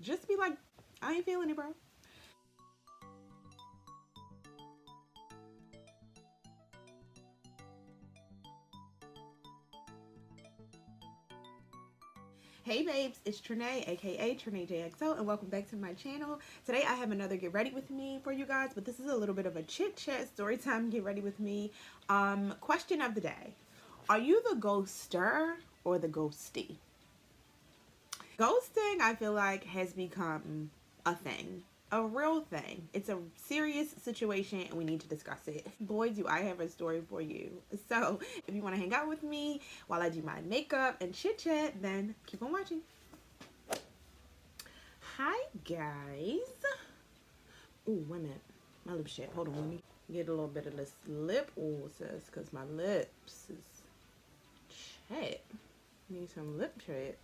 Just be like, I ain't feeling it, bro. Hey babes, it's Trenae, aka Trenaejxo, and welcome back to my channel. Today I have another get ready with me for you guys, but this is a little bit of a chit chat story time get ready with me. Question of the day. Are you the ghoster or the ghosty? Ghosting, I feel like, has become a thing. A real thing. It's a serious situation and we need to discuss it. Boy, do I have a story for you. So, if you want to hang out with me while I do my makeup and chit chat, then keep on watching. Hi, guys. Ooh, wait a minute. My lip shit. Hold on. Let me get a little bit of this lip oil, sis, because my lips is chat. Need some lip chat.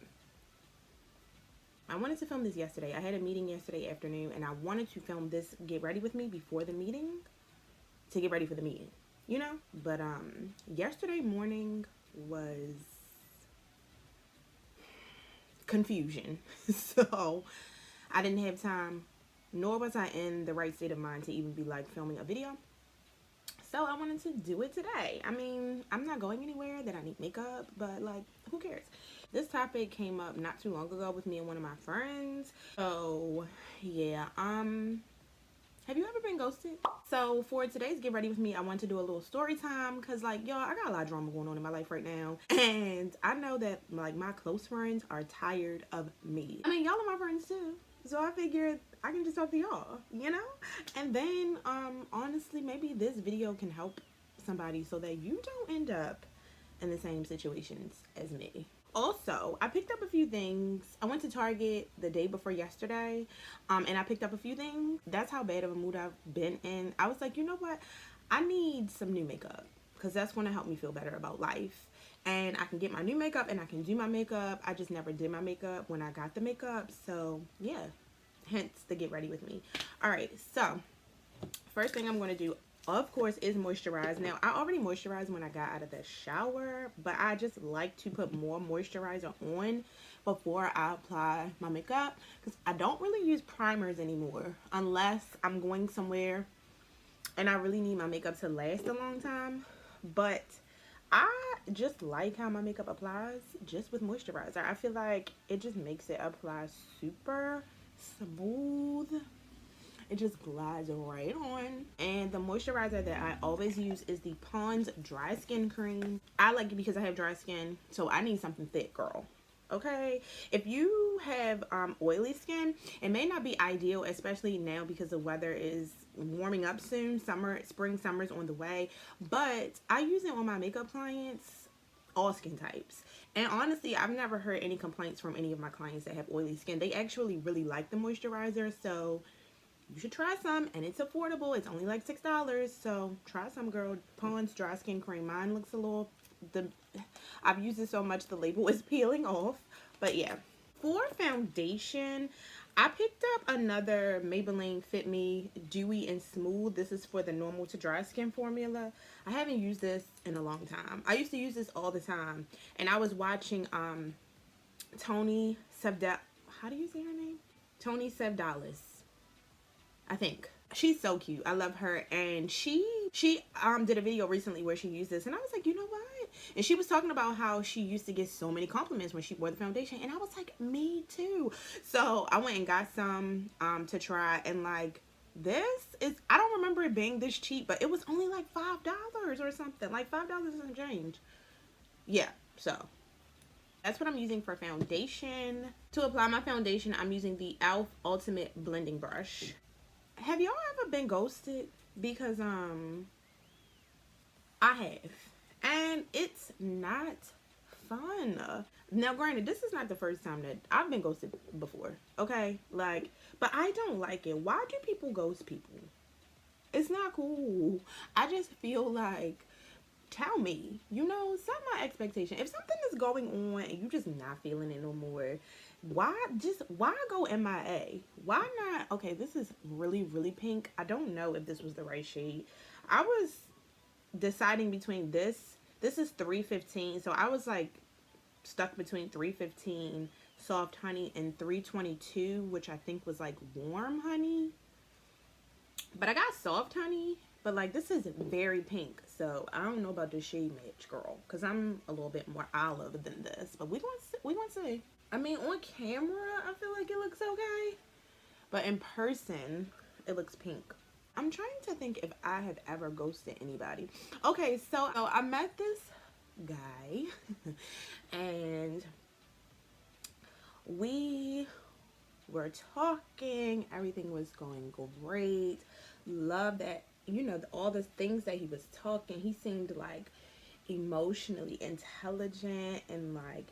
I wanted to film this yesterday. I had a meeting yesterday afternoon and I wanted to film this get ready with me before the meeting to get ready for the meeting, you know? But yesterday morning was confusion. So I didn't have time, nor was I in the right state of mind to even be like filming a video. So I wanted to do it today. I mean, I'm not going anywhere that I need makeup, but like, who cares? This topic came up not too long ago with me and one of my friends. So yeah, have you ever been ghosted? So for today's get ready with me, I want to do a little story time because like, y'all, I got a lot of drama going on in my life right now. And I know that like my close friends are tired of me. I mean, y'all are my friends too. So I figured I can just talk to y'all, you know? And then honestly, maybe this video can help somebody so that you don't end up in the same situations as me. Also, I picked up a few things. I went to Target the day before yesterday, and I picked up a few things. That's how bad of a mood I've been in. I was like, you know what? I need some new makeup because that's going to help me feel better about life. And I can get my new makeup and I can do my makeup. I just never did my makeup when I got the makeup. So, yeah. Hence the get ready with me. All right, so first thing I'm going to do, of course, is moisturize. Now, I already moisturized when I got out of the shower, but I just like to put more moisturizer on before I apply my makeup because I don't really use primers anymore unless I'm going somewhere and I really need my makeup to last a long time. But I just like how my makeup applies just with moisturizer. I feel like it just makes it apply super smooth. It just glides right on. And the moisturizer that I always use is the Pond's Dry Skin Cream. I like it because I have dry skin, so I need something thick, girl. Okay, if you have oily skin, it may not be ideal, especially now because the weather is warming up soon. Summer's on the way. But I use it on my makeup clients, all skin types. And honestly, I've never heard any complaints from any of my clients that have oily skin. They actually really like the moisturizer, so you should try some, and it's affordable. It's only like $6, so try some, girl. Pond's Dry Skin Cream. Mine looks a little, I've used it so much the label is peeling off, but yeah. For foundation, I picked up another Maybelline Fit Me Dewy and Smooth. This is for the normal to dry skin formula. I haven't used this in a long time. I used to use this all the time, and I was watching Tony Sevda. How do you say her name? Tony Sevdalis, I think. She's so cute. I love her. And she did a video recently where she used this, and I was like, you know what? And she was talking about how she used to get so many compliments when she wore the foundation, and I was like, me too. So I went and got some to try, and like, this is, I don't remember it being this cheap, but it was only like $5 or something, like $5 and some change. Yeah, so that's what I'm using for foundation. To apply my foundation, I'm using the e.l.f. Ultimate Blending Brush. Have y'all ever been ghosted? Because I have, and it's not fun. Now granted, this is not the first time that I've been ghosted before, okay? Like, but I don't like it. Why do people ghost people? It's not cool. I just feel like, tell me, you know, set my expectation. If something is going on and you just not feeling it no more, why go MIA? Why not? Okay, this is really, really pink. I don't know if this was the right shade. I was deciding between this is 315, so I was like stuck between 315 Soft Honey in 322, which I think was like Warm Honey. But I got Soft Honey, but like this is very pink, so I don't know about this shade match, girl, because I'm a little bit more olive than this. But we gonna see. I mean, on camera, I feel like it looks okay, but in person, it looks pink. I'm trying to think if I have ever ghosted anybody. Okay, so I met this guy, and we were talking. Everything was going great. Love that, you know, all the things that he was talking. He seemed like emotionally intelligent, and like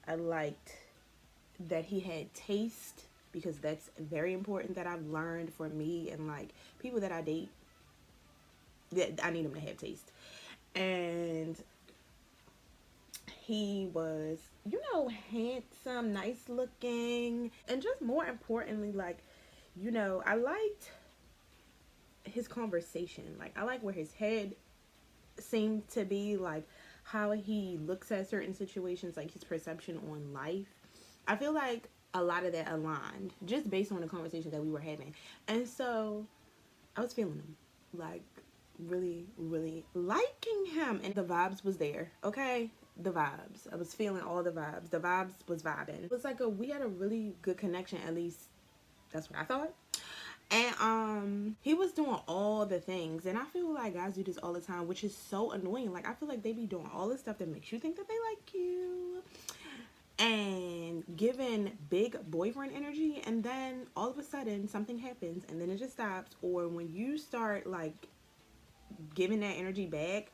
I liked that he had taste, because that's very important that I've learned for me and like people that I date, that I need them to have taste. And he was, you know, handsome, nice looking, and just more importantly, like, you know, I liked his conversation. Like, I like where his head seemed to be, like how he looks at certain situations, like his perception on life. I feel like a lot of that aligned just based on the conversation that we were having. And so I was feeling him, like really, really liking him, and the vibes was there. Okay, the vibes. I was feeling all the vibes. The vibes was vibing. It was like we had a really good connection, at least that's what I thought. And he was doing all the things, and I feel like guys do this all the time, which is so annoying. Like, I feel like they be doing all this stuff that makes you think that they like you and giving big boyfriend energy, and then all of a sudden something happens and then it just stops. Or when you start like giving that energy back,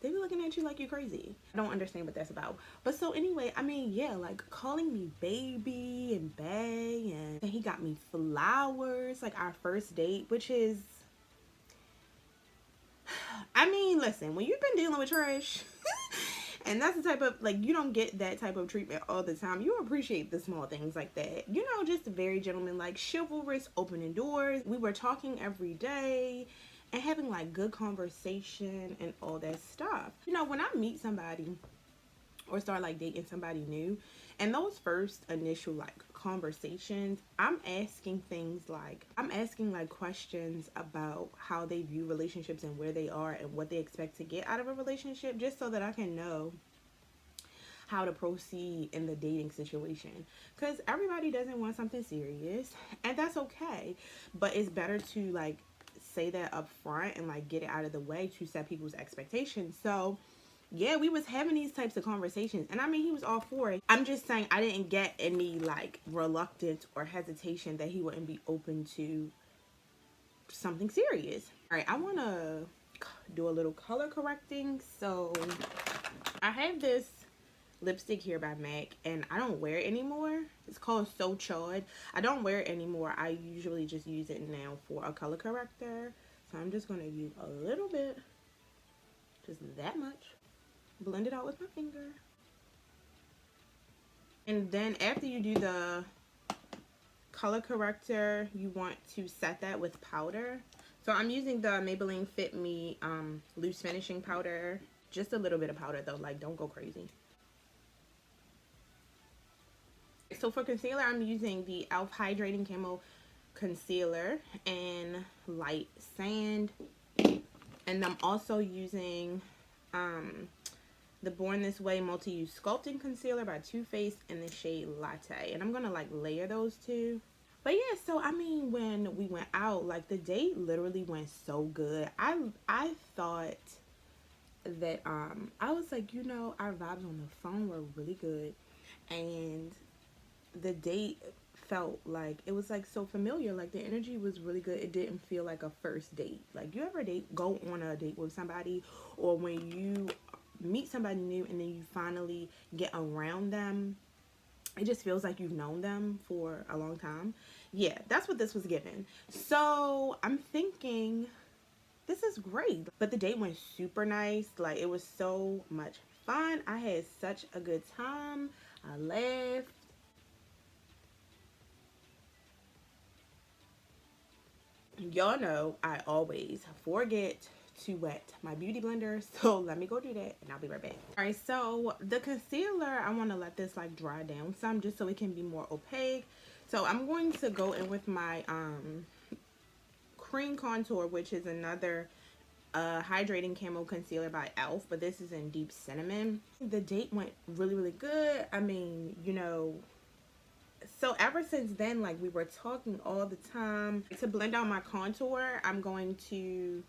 they be looking at you like you're crazy. I don't understand what that's about. But so anyway, I mean, yeah, like calling me baby and bae, and then he got me flowers, like our first date, which is, I mean, listen, when you've been dealing with trash and that's the type of, like, you don't get that type of treatment all the time, you appreciate the small things like that, you know, just very gentleman-like, chivalrous, opening doors. We were talking every day and having like good conversation and all that stuff. You know, when I meet somebody or start like dating somebody new, and those first initial like conversations, I'm asking things like, I'm asking like questions about how they view relationships and where they are and what they expect to get out of a relationship, just so that I can know how to proceed in the dating situation. Because everybody doesn't want something serious, and that's okay, but it's better to like say that up front and like get it out of the way to set people's expectations. So yeah, we was having these types of conversations, and I mean, he was all for it. I'm just saying I didn't get any like reluctance or hesitation that he wouldn't be open to something serious. All right, I want to do a little color correcting. So I have this lipstick here by MAC, and I don't wear it anymore. It's called So Chawed. I don't wear it anymore. I usually just use it now for a color corrector. So I'm just going to use a little bit, just that much. Blend it out with my finger. And then after you do the color corrector, you want to set that with powder. So I'm using the Maybelline Fit Me loose finishing powder. Just a little bit of powder though, like don't go crazy. So for concealer, I'm using the e.l.f. Hydrating Camo Concealer in Light Sand. And I'm also using the Born This Way Multi-Use Sculpting Concealer by Too Faced in the shade Latte. And I'm going to like layer those two. But yeah, so I mean, when we went out, like the date literally went so good. I thought that I was like, you know, our vibes on the phone were really good. And the date felt like it was like so familiar. Like the energy was really good. It didn't feel like a first date. Like you ever go on a date with somebody, or when you meet somebody new and then you finally get around them, it just feels like you've known them for a long time. Yeah, that's what this was given. So I'm thinking this is great. But the date went super nice. Like it was so much fun. I had such a good time. I laughed. Y'all know I always forget to wet my beauty blender, so let me go do that and I'll be right back. Alright, so the concealer, I want to let this like dry down some just so it can be more opaque. So I'm going to go in with my cream contour, which is another hydrating camo concealer by e.l.f., but this is in deep cinnamon. The date went really good. I mean, you know, so ever since then, like, we were talking all the time. To blend out my contour, I'm going to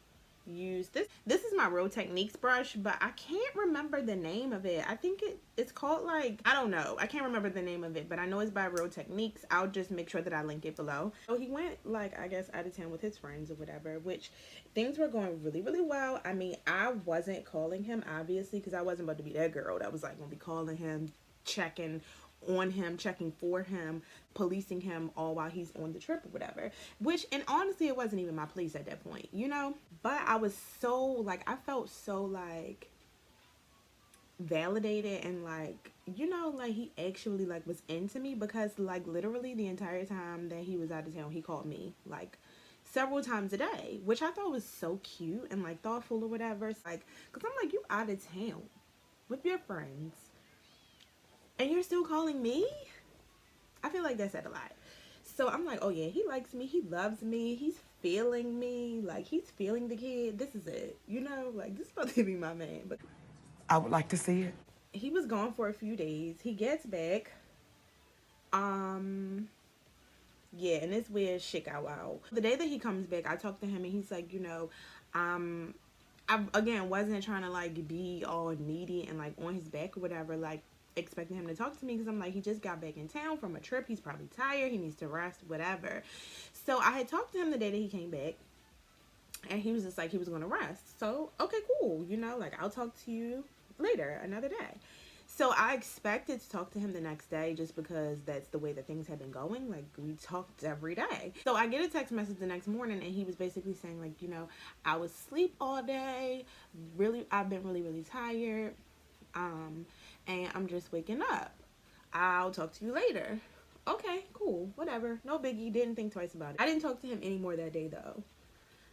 use this. This is my Real Techniques brush, but I can't remember the name of it. I think it's called, like, I don't know. I can't remember the name of it, but I know it's by Real Techniques. I'll just make sure that I link it below. So he went, like, I guess out of town with his friends or whatever, which things were going really well. I mean, I wasn't calling him, obviously, because I wasn't about to be that girl that was, like, gonna be calling him, checking on him, checking for him, policing him all while he's on the trip or whatever, which, and honestly, it wasn't even my police at that point, you know. But I was so, like, I felt so, like, validated and, like, you know, like, he actually, like, was into me, because, like, literally the entire time that he was out of town, he called me, like, several times a day, which I thought was so cute and, like, thoughtful or whatever. Like, because I'm like, you out of town with your friends and you're still calling me? I feel like that said a lot. So I'm like, oh yeah, he likes me, he loves me, he's feeling me, like, he's feeling the kid. This is it, you know, like, this is supposed to be my man. But I would like to see it. He was gone for a few days. He gets back. Yeah, and it's weird shit got wild. The day that he comes back, I talked to him and he's like, you know, I again wasn't trying to, like, be all needy and, like, on his back or whatever, like, expecting him to talk to me, because I'm like, he just got back in town from a trip, he's probably tired, he needs to rest, whatever. So I had talked to him the day that he came back, and he was just like, he was gonna rest. So okay, cool, you know, like, I'll talk to you later, another day. So I expected to talk to him the next day, just because that's the way that things had been going. Like, we talked every day. So I get a text message the next morning, and he was basically saying, like, you know, I was asleep all day, I've been really tired, and I'm just waking up. I'll talk to you later. Okay, cool, whatever, no biggie. Didn't think twice about it. I didn't talk to him anymore that day though.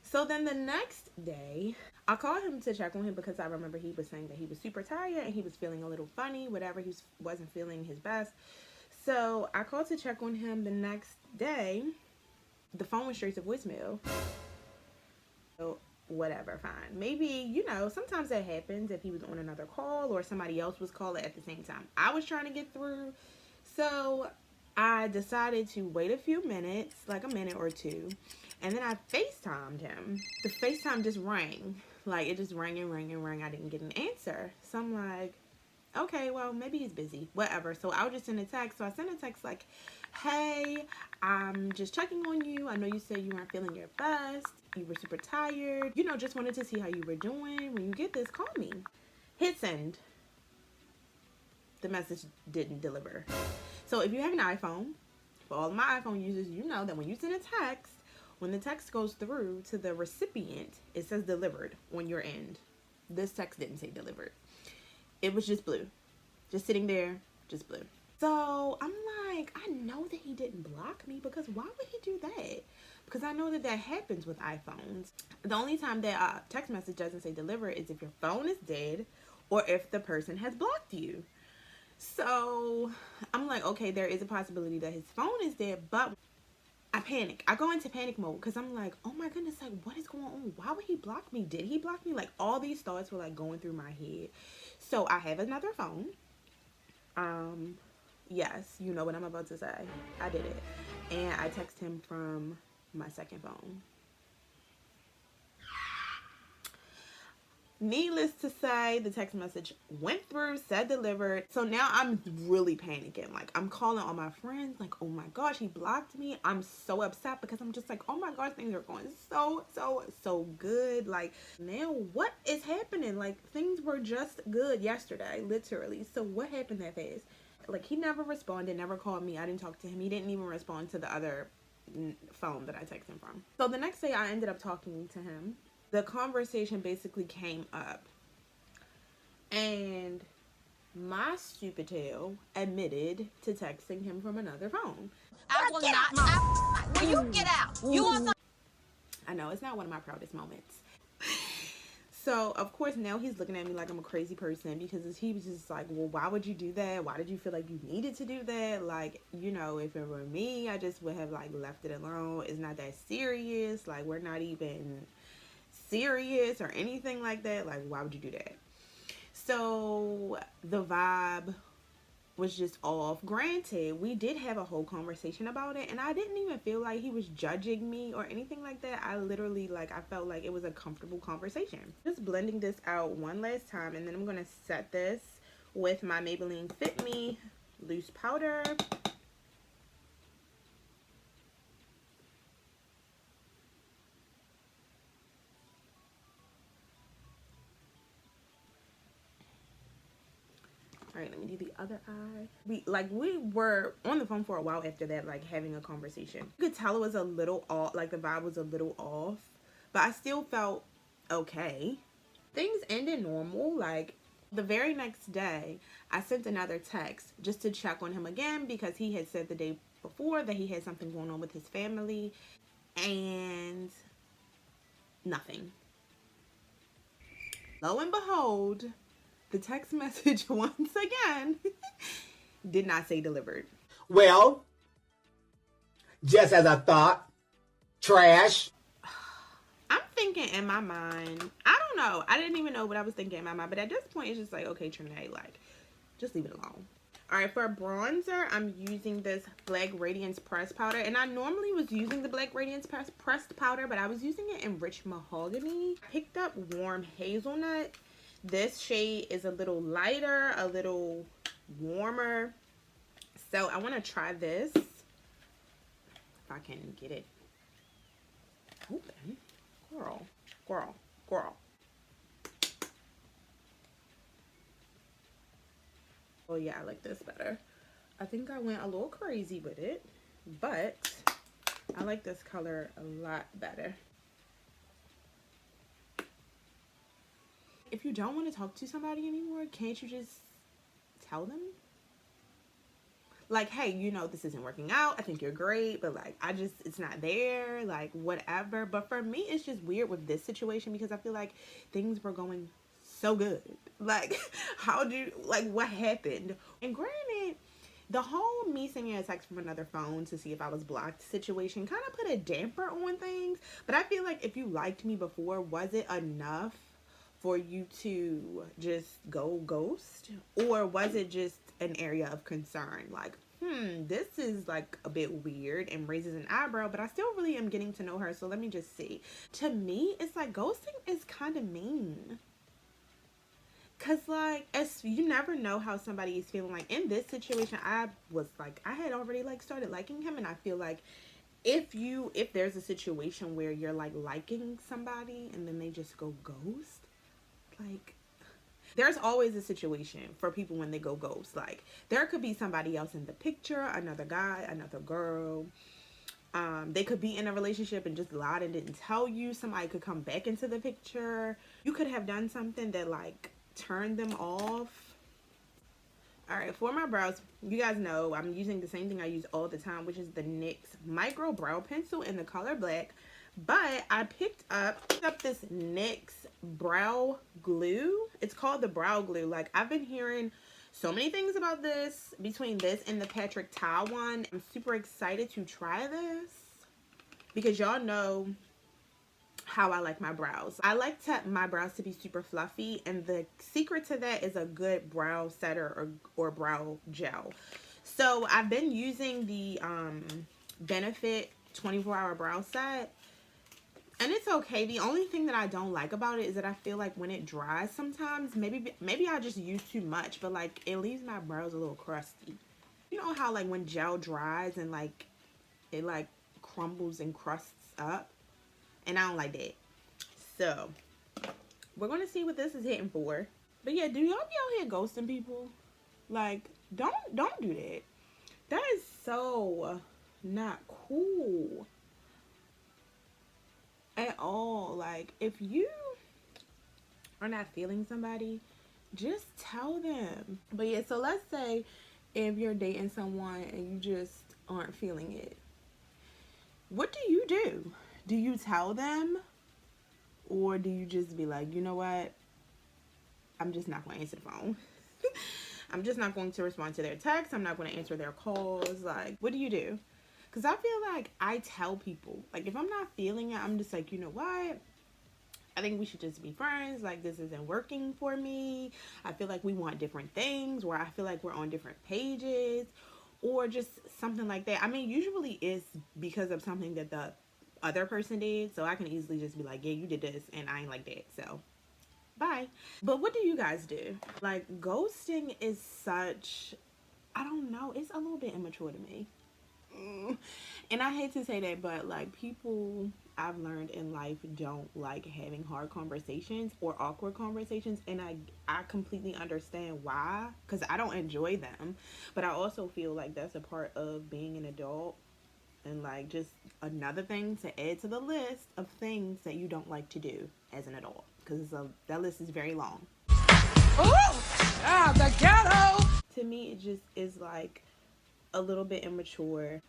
So then the next day, I called him to check on him, because I remember he was saying that he was super tired and he was feeling a little funny, whatever, he wasn't feeling his best. So I called to check on him the next day. The phone went straight to voicemail. So whatever, fine. Maybe, you know, sometimes that happens if he was on another call or somebody else was calling at the same time I was trying to get through. So I decided to wait a few minutes, like a minute or two, and then I FaceTimed him. The FaceTime just rang. Like, it just rang and rang and rang. I didn't get an answer. So I'm like, okay, well, maybe he's busy, whatever. So I'll just send a text. So I sent a text like, hey, I'm just checking on you. I know you said you weren't feeling your best. You were super tired. You know, just wanted to see how you were doing. When you get this, call me. Hit send. The message didn't deliver. So if you have an iPhone, for all of my iPhone users, you know that when you send a text, when the text goes through to the recipient, it says delivered on your end. This text didn't say delivered. It was just blue. Just sitting there, just blue. So I'm like, I know that he didn't block me, because why would he do that? Because I know that that happens with iPhones. The only time that a text message doesn't say deliver is if your phone is dead or if the person has blocked you. So I'm like, okay, there is a possibility that his phone is dead, but I panic. I go into panic mode, because I'm like, oh my goodness, like, what is going on? Why would he block me? Did he block me? Like, all these thoughts were, like, going through my head. So I have another phone. Yes, you know what I'm about to say. I did it. And I text him from my second phone. Needless to say, the text message went through, said delivered. So now I'm really panicking. Like, I'm calling all my friends, like, oh my gosh, he blocked me. I'm so upset, because I'm just like, oh my gosh, things are going so good. Like, now what is happening? Like, things were just good yesterday, literally. So what happened that fast? Like, he never responded, never called me. I didn't talk to him. He didn't even respond to the other phone that I texted him from. So the next day I ended up talking to him. The conversation basically came up, and my stupid tail admitted to texting him from another phone. I will not. Will you get out? You want some? I know, it's not one of my proudest moments. So, of course, now he's looking at me like I'm a crazy person because he was just like, well, why would you do that? Why did you feel like you needed to do that? Like, you know, if it were me, I just would have, like, left it alone. It's not that serious. Like, we're not even serious or anything like that. Like, why would you do that? So, the vibe was just off. Granted, we did have a whole conversation about it, and I didn't even feel like he was judging me or anything like that. I literally, like, I felt like it was a comfortable conversation. Just blending this out one last time, and then I'm gonna set this with my Maybelline Fit Me loose powder. All right, let me do the other eye. We were on the phone for a while after that, like having a conversation. You could tell it was a little off, like the vibe was a little off, but I still felt okay. Things ended normal. Like the very next day, I sent another text just to check on him again because he had said the day before that he had something going on with his family, and nothing. Lo and behold, the text message once again did not say delivered. Well, just as I thought, trash. I'm thinking in my mind, I don't know. I didn't even know what I was thinking in my mind, but at this point, it's just like, okay, Trenae, like, just leave it alone. All right, for bronzer, I'm using this Black Radiance pressed powder, and I normally was using the Black Radiance pressed powder, but I was using it in Rich Mahogany. I picked up Warm Hazelnut. This shade is a little lighter, a little warmer. So I want to try this. If I can get it open. Girl, girl, girl. Oh yeah, I like this better. I think I went a little crazy with it, but I like this color a lot better. If you don't want to talk to somebody anymore, can't you just tell them? Like, hey, you know, this isn't working out. I think you're great, but like, it's not there, like whatever. But for me, it's just weird with this situation because I feel like things were going so good. Like, what happened? And granted, the whole me sending a text from another phone to see if I was blocked situation kind of put a damper on things. But I feel like if you liked me before, was it enough for you to just go ghost? Or was it just an area of concern? Like, this is like a bit weird and raises an eyebrow, but I still really am getting to know her, so let me just see. To me, it's like ghosting is kind of mean. Cause like, you never know how somebody is feeling. Like in this situation, I had already like started liking him, and I feel like if there's a situation where you're like liking somebody and then they just go ghost, like there's always a situation for people when they go ghost. Like there could be somebody else in the picture, another guy, another girl. They could be in a relationship and just lied and didn't tell you. Somebody could come back into the picture. You could have done something that like turned them off. All right, for my brows, you guys know I'm using the same thing I use all the time, which is the NYX Micro Brow Pencil in the color black. But I picked up this NYX Brow Glue. It's called the Brow Glue. Like, I've been hearing so many things about this between this and the Patrick Ta one. I'm super excited to try this because y'all know how I like my brows. I like my brows to be super fluffy, and the secret to that is a good brow setter or brow gel. So I've been using the Benefit 24-hour brow set, and it's okay. The only thing that I don't like about it is that I feel like when it dries sometimes, maybe I just use too much, but like it leaves my brows a little crusty. You know how like when gel dries and like it like crumbles and crusts up? And I don't like that. So we're gonna see what this is hitting for. But yeah, do y'all be out here ghosting people? Like, don't do that. That is so not cool at all. Like, if you are not feeling somebody, just tell them. But yeah, so let's say if you're dating someone and you just aren't feeling it, what do? Do you tell them? Or do you just be like, you know what? I'm just not going to answer the phone. I'm just not going to respond to their texts. I'm not going to answer their calls. Like, what do you do? Because I feel like I tell people, like, if I'm not feeling it, I'm just like, you know what? I think we should just be friends. Like, this isn't working for me. I feel like we want different things, or I feel like we're on different pages, or just something like that. I mean, usually it's because of something that the other person did. So I can easily just be like, yeah, you did this, and I ain't like that. So bye. But what do you guys do? Like, ghosting is such, I don't know, it's a little bit immature to me. And I hate to say that, but like, people I've learned in life don't like having hard conversations or awkward conversations, and I completely understand why, because I don't enjoy them. But I also feel like that's a part of being an adult, and like, just another thing to add to the list of things that you don't like to do as an adult, because that list is very long. The ghetto! To me, it just is like a little bit immature.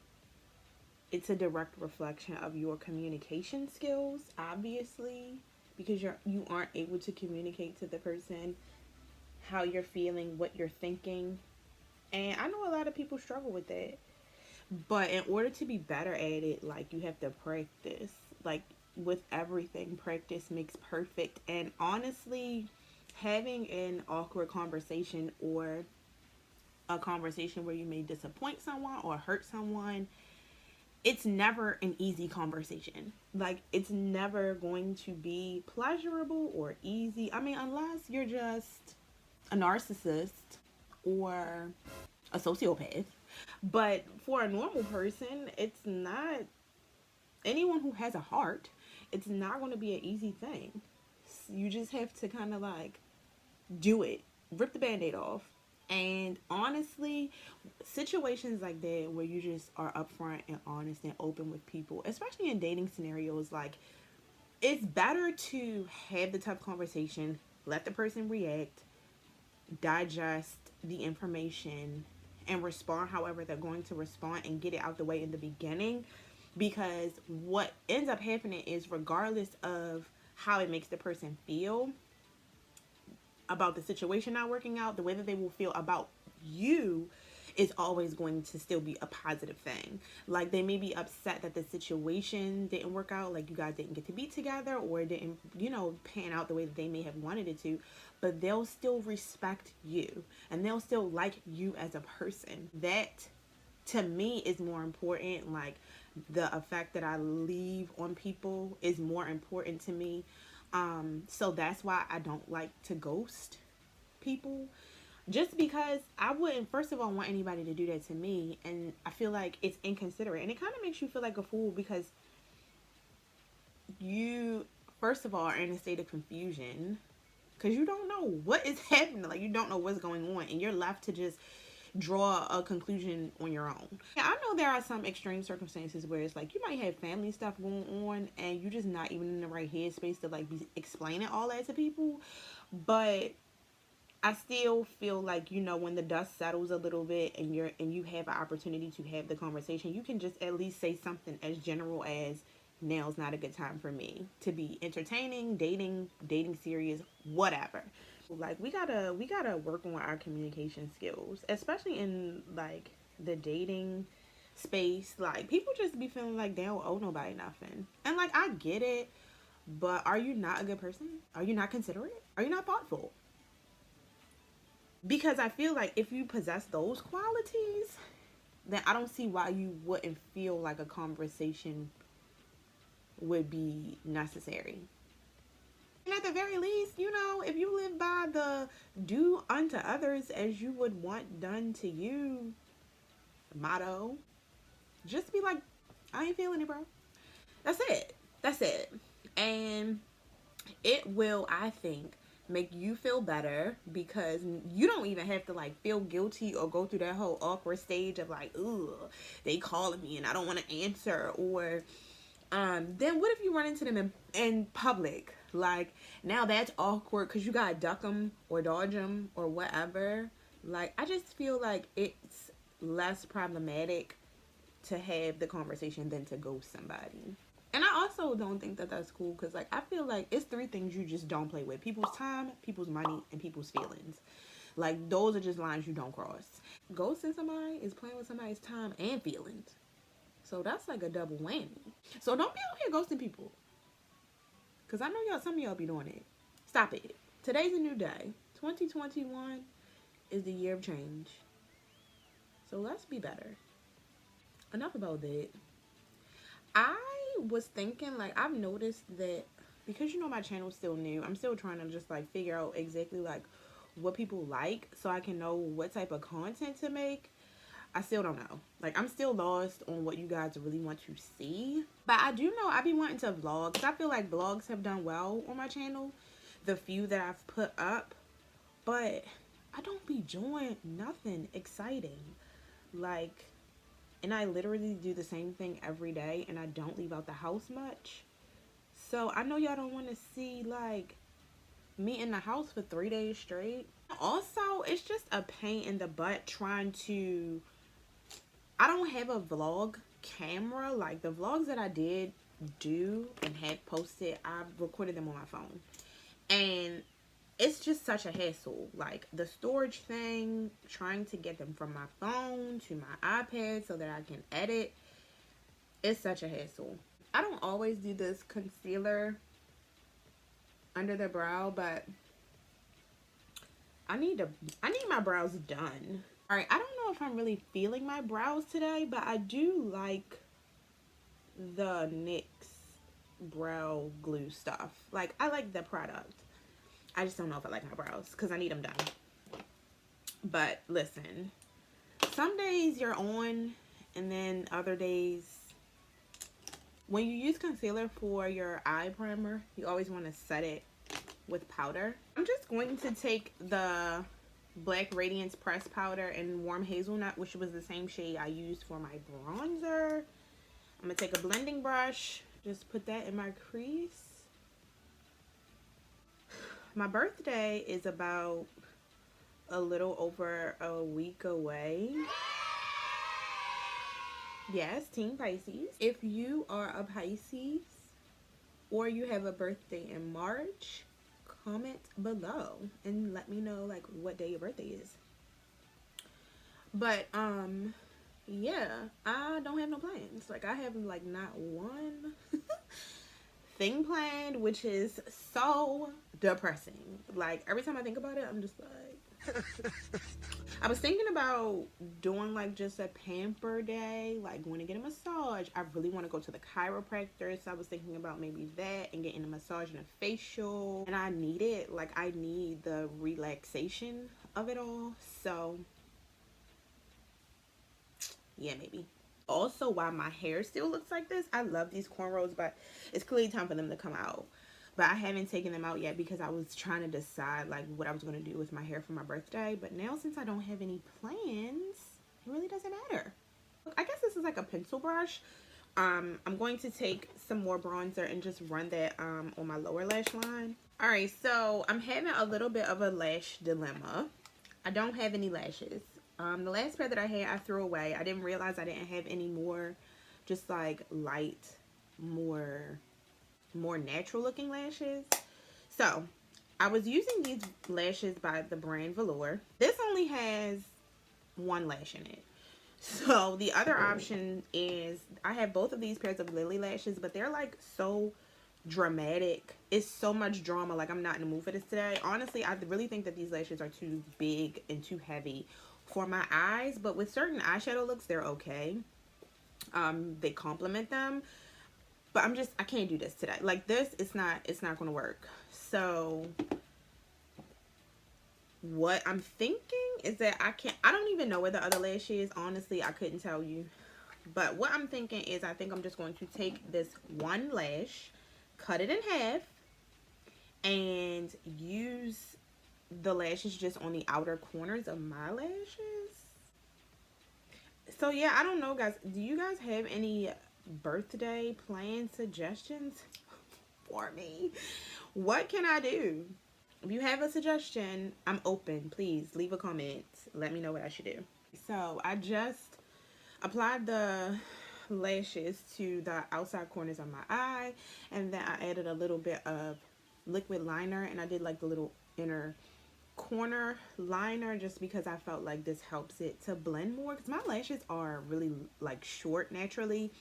It's a direct reflection of your communication skills, obviously, because you aren't able to communicate to the person how you're feeling, what you're thinking. And I know a lot of people struggle with that. But in order to be better at it, like, you have to practice. Like, with everything, practice makes perfect. And honestly, having an awkward conversation, or a conversation where you may disappoint someone or hurt someone, it's never an easy conversation. Like, it's never going to be pleasurable or easy. I mean, unless you're just a narcissist or a sociopath. But for a normal person, it's not, anyone who has a heart, it's not going to be an easy thing. You just have to kind of like do it, rip the band-aid off. And honestly, situations like that where you just are upfront and honest and open with people, especially in dating scenarios, like, it's better to have the tough conversation, let the person react, digest the information, and respond however they're going to respond, and get it out the way in the beginning. Because what ends up happening is, regardless of how it makes the person feel about the situation not working out, the way that they will feel about you is always going to still be a positive thing. Like, they may be upset that the situation didn't work out, like you guys didn't get to be together, or it didn't, pan out the way that they may have wanted it to, but they'll still respect you, and they'll still like you as a person. That, to me, is more important. Like, the effect that I leave on people is more important to me. So that's why I don't like to ghost people. Just because I wouldn't, first of all, want anybody to do that to me. And I feel like it's inconsiderate. And it kind of makes you feel like a fool, because you, first of all, are in a state of confusion. Because you don't know what is happening. Like, you don't know what's going on. And you're left to just draw a conclusion on your own. Yeah, I know there are some extreme circumstances where it's like you might have family stuff going on, and you're just not even in the right headspace to like be explaining all that to people. But I still feel like, when the dust settles a little bit, and you have an opportunity to have the conversation, you can just at least say something as general as, now's not a good time for me to be entertaining, dating serious, whatever. Like, we gotta work on our communication skills, especially in like the dating space. Like, people just be feeling like they don't owe nobody nothing. And like, I get it, but are you not a good person? Are you not considerate? Are you not thoughtful? Because I feel like if you possess those qualities, then I don't see why you wouldn't feel like a conversation would be necessary. And at the very least, if you live by the do unto others as you would want done to you motto, just be like, I ain't feeling it, bro. That's it. And it will, I think, make you feel better, because you don't even have to like feel guilty or go through that whole awkward stage of like, ugh, they calling me and I don't want to answer. Or then what if you run into them in public? Like, now that's awkward because you gotta duck them or dodge them or whatever. Like, I just feel like it's less problematic to have the conversation than to ghost somebody. And I also don't think that that's cool because, like, I feel like it's three things you just don't play with: people's time, people's money, and people's feelings. Like, those are just lines you don't cross. Ghosting somebody is playing with somebody's time and feelings. So that's like a double whammy. So don't be out here ghosting people, because I know y'all, some of y'all be doing it. Stop it. Today's a new day. 2021 is the year of change. So let's be better. Enough about that. I was thinking, like, I've noticed that because, you know, my channel's still new, I'm still trying to just, like, figure out exactly, like, what people like so I can know what type of content to make. I still don't know. Like, I'm still lost on what you guys really want to see. But I do know I be wanting to vlog, because I feel like vlogs have done well on my channel, the few that I've put up. But I don't be doing nothing exciting. Like, and I literally do the same thing every day, and I don't leave out the house much. So I know y'all don't want to see, like, me in the house for 3 days straight. Also, it's just a pain in the butt trying to... I don't have a vlog camera. Like, the vlogs that I did do and had posted, I recorded them on my phone. And it's just such a hassle. Like, the storage thing, trying to get them from my phone to my iPad so that I can edit, it's such a hassle. I don't always do this concealer under the brow, but I need my brows done. All right, I don't know if I'm really feeling my brows today, but I do like the NYX Brow Glue stuff. Like, I like the product. I just don't know if I like my brows because I need them done. But listen, some days you're on, and then other days, when you use concealer for your eye primer, you always want to set it with powder. I'm just going to take the Black Radiance pressed powder and warm hazelnut, which was the same shade I used for my bronzer. I'm gonna take a blending brush, just put that in my crease. My birthday is about a little over a week away. Yes, Team Pisces. If you are a Pisces or you have a birthday in March, comment below and let me know, like, what day your birthday is. But yeah, I don't have no plans. Like, I have, like, not one thing planned, which is so depressing. Like, every time I think about it, I'm just like... I was thinking about doing, like, just a pamper day, like going to get a massage. I really want to go to the chiropractor, so I was thinking about maybe that and getting a massage and a facial. And I need it. Like, I need the relaxation of it all. So yeah, maybe. Also, why my hair still looks like this, I love these cornrows, but it's clearly time for them to come out. But I haven't taken them out yet because I was trying to decide, like, what I was going to do with my hair for my birthday. But now, since I don't have any plans, it really doesn't matter. I guess this is like a pencil brush. I'm going to take some more bronzer and just run that on my lower lash line. Alright, so I'm having a little bit of a lash dilemma. I don't have any lashes. The last pair that I had, I threw away. I didn't realize I didn't have any more, just like light, more natural looking lashes. So I was using these lashes by the brand Velour. This only has one lash in it. So the other option is, I have both of these pairs of Lily lashes, but they're like so dramatic. It's so much drama. Like, I'm not in the mood for this today. Honestly, I really think that these lashes are too big and too heavy for my eyes, but with certain eyeshadow looks, they're okay. They complement them. But I can't do this today. Like, this, it's not going to work. So what I'm thinking is that I don't even know where the other lash is. Honestly, I couldn't tell you. But what I'm thinking is, I think I'm just going to take this one lash, cut it in half, and use the lashes just on the outer corners of my lashes. So yeah, I don't know, guys. Do you guys have any birthday plan suggestions for me? What can I do? If you have a suggestion, I'm open. Please leave a comment. Let me know what I should do. So I just applied the lashes to the outside corners of my eye, and then I added a little bit of liquid liner, and I did like the little inner corner liner just because I felt like this helps it to blend more, because my lashes are really like short naturally.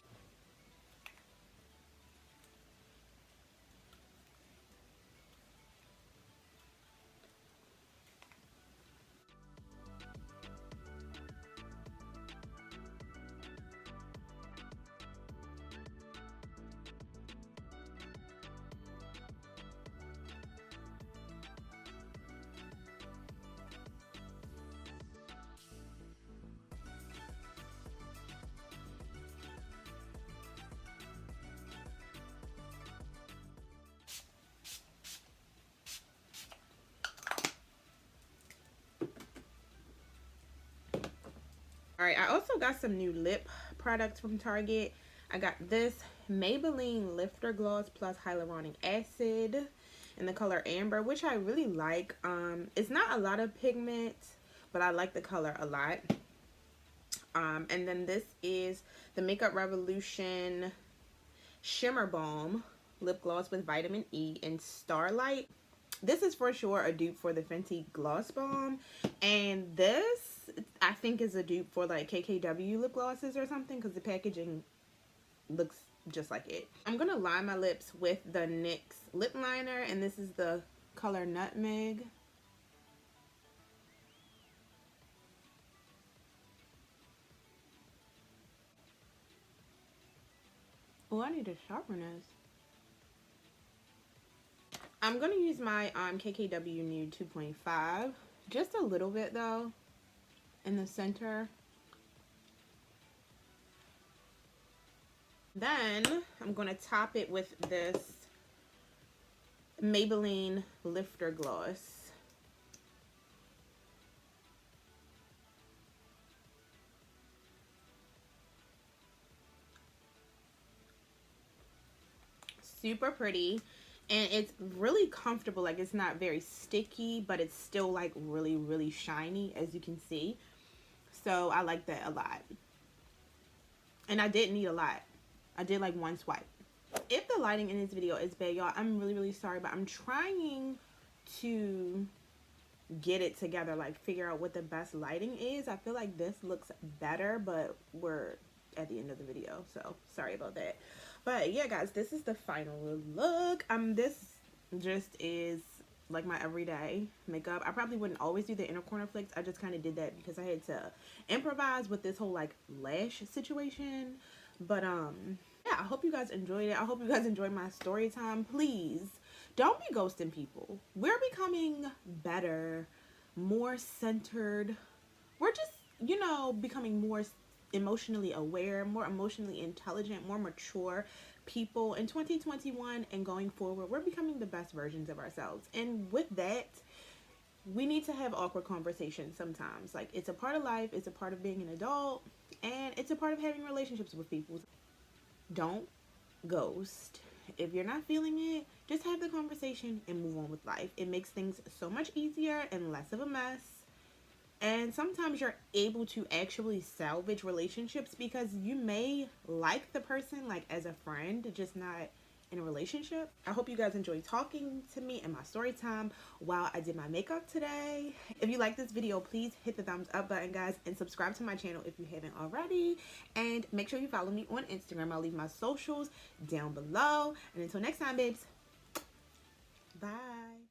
Alright, I also got some new lip products from Target. I got this Maybelline Lifter Gloss plus Hyaluronic Acid in the color Amber, which I really like. It's not a lot of pigment, but I like the color a lot. And then this is the Makeup Revolution Shimmer Balm Lip Gloss with Vitamin E in Starlight. This is for sure a dupe for the Fenty Gloss Balm, and this I think is a dupe for like KKW lip glosses or something, because the packaging looks just like it. I'm gonna line my lips with the NYX Lip Liner, and this is the color Nutmeg. Oh, I need to sharpen this. I'm gonna use my KKW Nude 2.5, just a little bit though, in the center. Then I'm gonna top it with this Maybelline Lifter Gloss. Super pretty, and it's really comfortable. Like, it's not very sticky, but it's still like really shiny, as you can see. So I like that a lot, and I didn't need a lot. I did like one swipe. If the lighting in this video is bad, y'all, I'm really sorry, but I'm trying to get it together, like figure out what the best lighting is. I feel like this looks better, but we're at the end of the video, so sorry about that. But yeah, guys, this is the final look. This just is like my everyday makeup. I probably wouldn't always do the inner corner flicks. I just kind of did that because I had to improvise with this whole like lash situation. But yeah, I hope you guys enjoyed it. I hope you guys enjoyed my story time. Please don't be ghosting people. We're becoming better, more centered. We're just, you know, becoming more emotionally aware, more emotionally intelligent, more mature people in 2021 and going forward. We're becoming the best versions of ourselves, and with that, we need to have awkward conversations sometimes. Like, it's a part of life, it's a part of being an adult, and it's a part of having relationships with people. Don't ghost. If you're not feeling it, just have the conversation and move on with life. It makes things so much easier and less of a mess. And sometimes you're able to actually salvage relationships because you may like the person like as a friend, just not in a relationship. I hope you guys enjoyed talking to me in my story time while I did my makeup today. If you like this video, please hit the thumbs up button, guys, and subscribe to my channel if you haven't already. And make sure you follow me on Instagram. I'll leave my socials down below. And until next time, babes, bye.